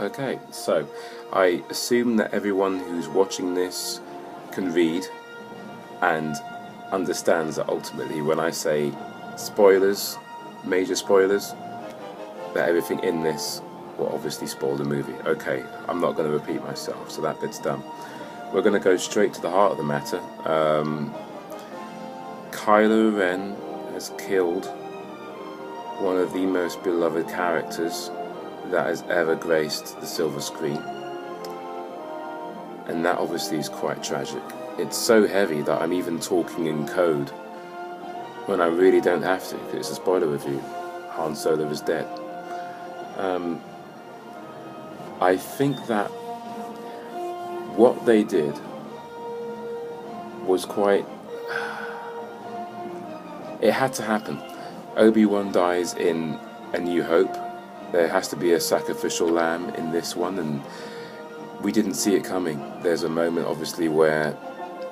Okay, so I assume that everyone who's watching this can read and understands that ultimately when I say spoilers, major spoilers, that everything in this will obviously spoil the movie. Okay, I'm not going to repeat myself, so that bit's done. We're going to go straight to the heart of the matter. Kylo Ren has killed one of the most beloved characters that has ever graced the silver screen, and that obviously is quite tragic. It's so heavy that I'm even talking in code when I really don't have to, because it's a spoiler review. Han Solo is dead. I think that what they did was quite... it had to happen. Obi-Wan dies in A New Hope. There has to be a sacrificial lamb in this one, and we didn't see it coming. There's a moment, obviously, where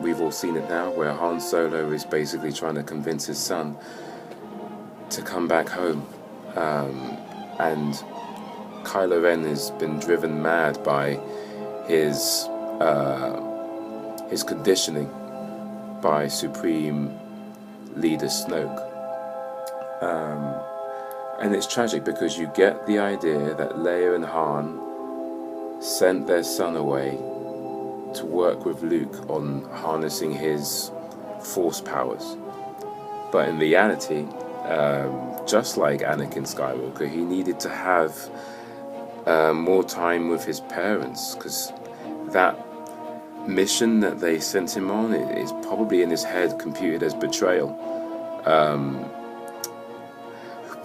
we've all seen it now, where Han Solo is basically trying to convince his son to come back home. And Kylo Ren has been driven mad by his conditioning by Supreme Leader Snoke. And it's tragic because you get the idea that Leia and Han sent their son away to work with Luke on harnessing his force powers. But in reality, just like Anakin Skywalker, he needed to have more time with his parents, because that mission that they sent him on is probably in his head computed as betrayal.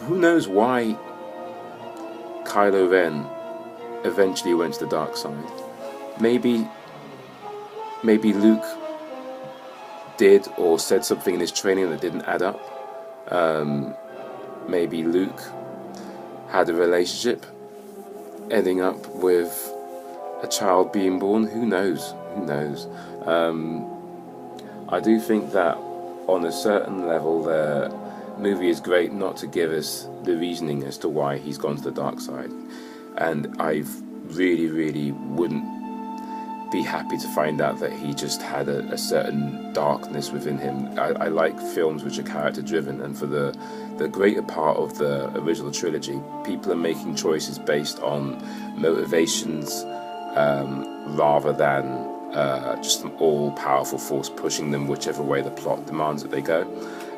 Who knows why Kylo Ren eventually went to the dark side? Maybe Luke did or said something in his training that didn't add up. Maybe Luke had a relationship ending up with a child being born. Who knows? Who knows? I do think that on a certain level the movie is great not to give us the reasoning as to why he's gone to the dark side, and I really wouldn't be happy to find out that he just had a certain darkness within him. I like films which are character driven, and for the greater part of the original trilogy, people are making choices based on motivations rather than just an all-powerful force pushing them whichever way the plot demands that they go.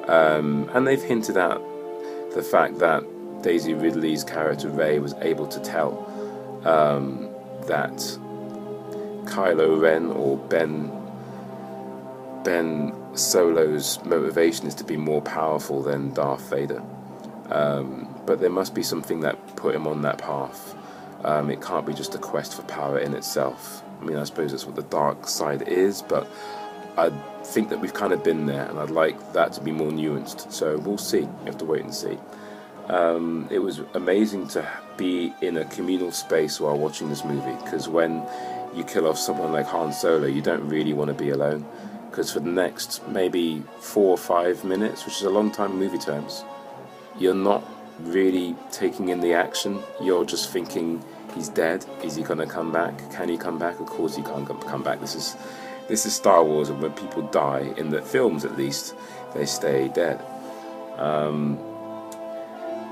And they've hinted at the fact that Daisy Ridley's character Rey was able to tell that Kylo Ren or Ben Solo's motivation is to be more powerful than Darth Vader. But there must be something that put him on that path. It can't be just a quest for power in itself. I mean, I suppose that's what the dark side is, but I think that we've kind of been there, and I'd like that to be more nuanced. So we'll see. We have to wait and see. It was amazing to be in a communal space while watching this movie, because when you kill off someone like Han Solo, you don't really want to be alone, because for the next maybe 4 or 5 minutes, which is a long time in movie terms, you're not really taking in the action. You're just thinking, he's dead. Is he going to come back? Can he come back? Of course he can't come back. This is Star Wars, and when people die, in the films at least, they stay dead.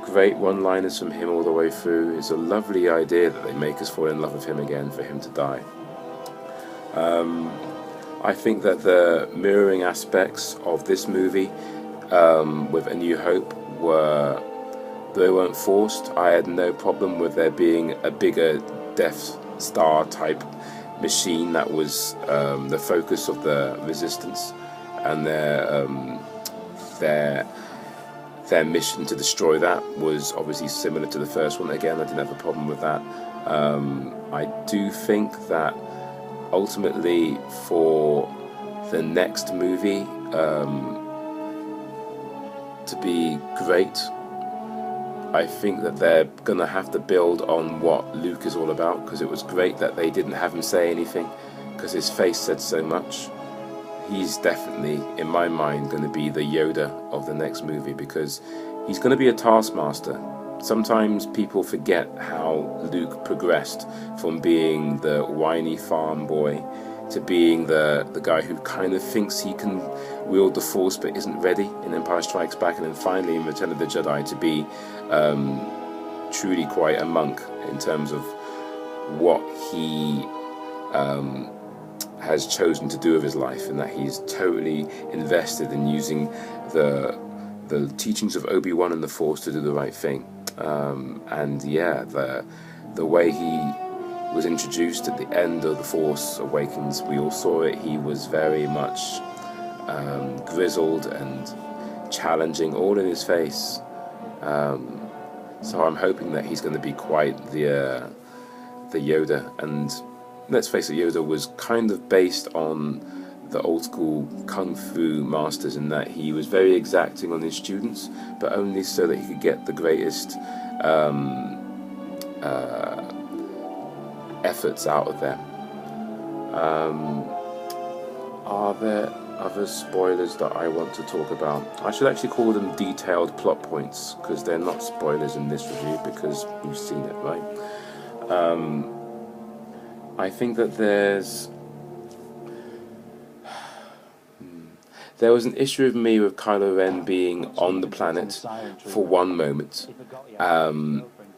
Great one-liners from him all the way through. It's a lovely idea that they make us fall in love with him again for him to die. I think that the mirroring aspects of this movie with A New Hope they weren't forced. I had no problem with there being a bigger Death Star type machine that was the focus of the Resistance, and their mission to destroy that was obviously similar to the first one. Again, I didn't have a problem with that. I do think that ultimately for the next movie to be great, I think that they're going to have to build on what Luke is all about, because it was great that they didn't have him say anything, because his face said so much. He's definitely, in my mind, going to be the Yoda of the next movie, because he's going to be a taskmaster. sometimes people forget how Luke progressed from being the whiny farm boy to being the guy who kind of thinks he can wield the Force but isn't ready in Empire Strikes Back, and then finally in Return of the Jedi to be truly quite a monk in terms of what he has chosen to do with his life, and that he's totally invested in using the teachings of Obi-Wan and the Force to do the right thing. And yeah, the way he was introduced at the end of The Force Awakens, we all saw it. He was very much grizzled and challenging, all in his face. So I'm hoping that he's going to be quite the Yoda. And let's face it, Yoda was kind of based on the old school kung fu masters, in that he was very exacting on his students, but only so that he could get the greatest efforts out of them. Are there other spoilers that I want to talk about? I should actually call them detailed plot points, because they're not spoilers in this review because we've seen it, right? I think that there was an issue with me with Kylo Ren being on the planet for one moment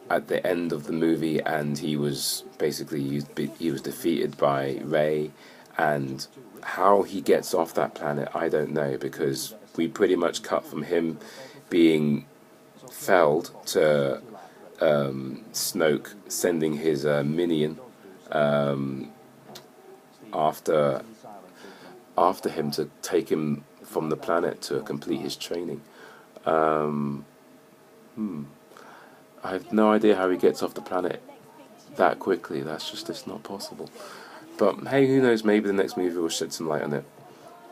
at the end of the movie, and he was basically he was defeated by Rey, and how he gets off that planet I don't know, because we pretty much cut from him being felled to Snoke sending his minion after him to take him from the planet to complete his training. I have no idea how he gets off the planet that quickly. It's not possible. But hey, who knows, maybe the next movie will shed some light on it.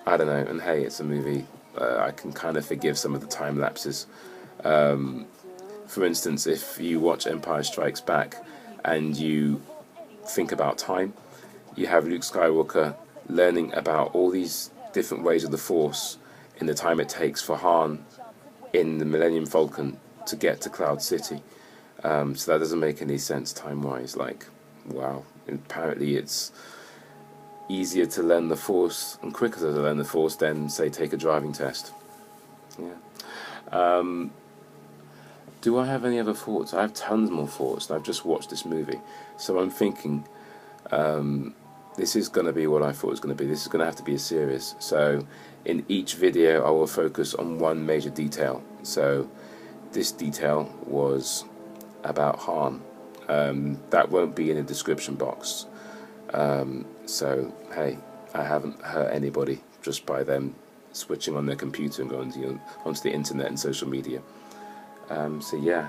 I don't know. And hey, it's a movie. I can kind of forgive some of the time lapses. For instance, if you watch Empire Strikes Back and you think about time, you have Luke Skywalker learning about all these different ways of the Force in the time it takes for Han in the Millennium Falcon to get to Cloud City. So that doesn't make any sense time-wise. Like, wow. Apparently it's easier to learn the Force and quicker to learn the Force than, say, take a driving test. Yeah. Do I have any other thoughts? I have tons more thoughts, and I've just watched this movie. So I'm thinking, this is going to be what I thought it was going to be. This is going to have to be a series. So in each video I will focus on one major detail. So this detail was about Han. That won't be in the description box. So hey, I haven't hurt anybody just by them switching on their computer and going onto the internet and social media. So yeah,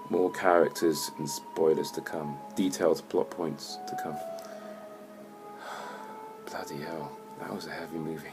more characters and spoilers to come, detailed plot points to come. Bloody hell, that was a heavy movie.